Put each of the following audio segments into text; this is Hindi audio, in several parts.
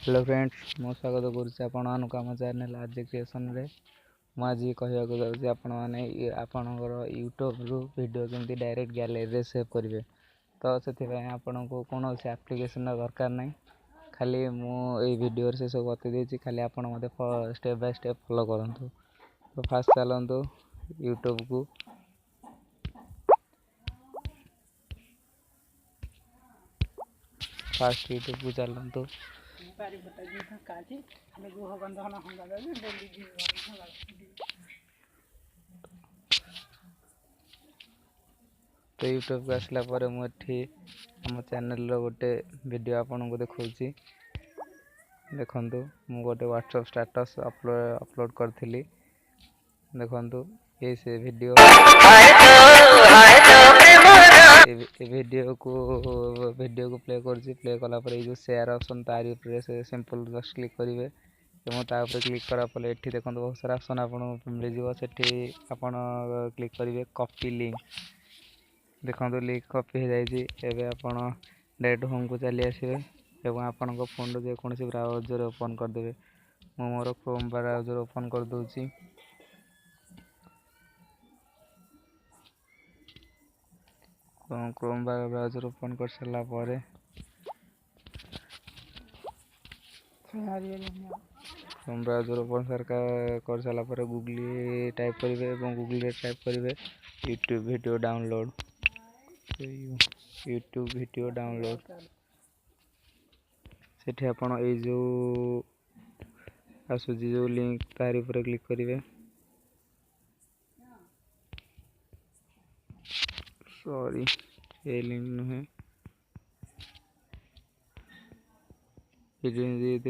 हेलो फ्रेंड्स मो स्वागत करुँच आम चैनल आज क्रिएशन रे मुझे कहवाक जाऊँगी आपणकर यूट्यूब रु वीडियो केमती डायरेक्ट गैलरी सेव करेंगे। तो से आपन को कौन एप्लिकेशन दरकार नहीं, खाली मुझे वीडियो से सब बतई खाली आपड़ मत स्टेप बाय स्टेप फॉलो करूँ। तो फास्ट चलतु यूट्यूब को चलतु तो यूट्यूब को आसला पर मुझे आम चैनल गोटे वीडियो आपन को देखा देखु मु गोटे व्हाट्सएप स्टेटस अपलोड करी देखु ये से वीडियो वीडियो को प्ले प्ले कला जो शेयर ऑप्शन तारी ऊपर से सिंपल जस्ट क्लिक करेंगे और क्लिक करापर ये देखो बहुत सारा ऑप्शन आपको मिल जाए आपन क्लिक करेंगे कॉपी लिंक देखो लिंक कॉपी हो जाए आपन डायरेक्ट होम को चली आसवे और आपण फोन जेकोसी ब्राउजर ओपन करदे। मु मोर क्रोम ब्राउजर ओपन कर दूची क्रोम ब्राउजर ओपन कर सारा पर क्रोम ब्राउजर ओपन कर सारा पर गूगल टाइप करेंगे गूगल टाइप करेंगे YouTube video download YouTube video download सेठी आपण ए जो आसुची जो लिंक तारी ऊपर क्लिक करेंगे सॉरी ये लिंक नुहे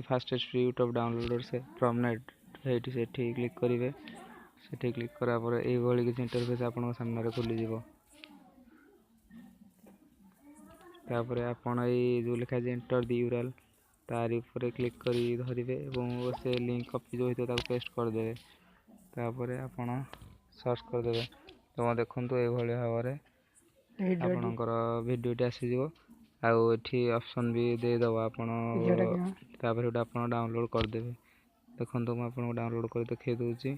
फास्टेस्ट फ्री यूट्यूब डाउनलोडर से फ्रॉम नेट से क्लिक करेंगे से क्लिक करापर ये किसी इंटरफेस आपन सामने खोली तापर आपन ये जो लिखा है एंटर दी यूआरएल तारी ऊपर क्लिक करी धरिबे और से लिंक कॉपी जो होता पेस्ट करदे तापर आपन सर्च करदे। तो देखो ये भाव में आपणकर वीडियो आसीज आठी ऑप्शन भी देदेव आपन डाउनलोड करदे। देखो मुझे आपको डाउनलोड कर देखा दूसरी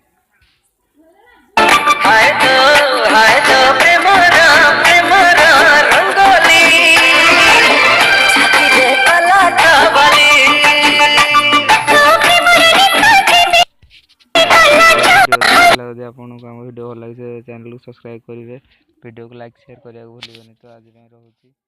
आपको वीडियो भल लगे चैनल को सब्सक्राइब करेंगे, वीडियो को लाइक शेयर करने को भूलिए। तो आज रोचे।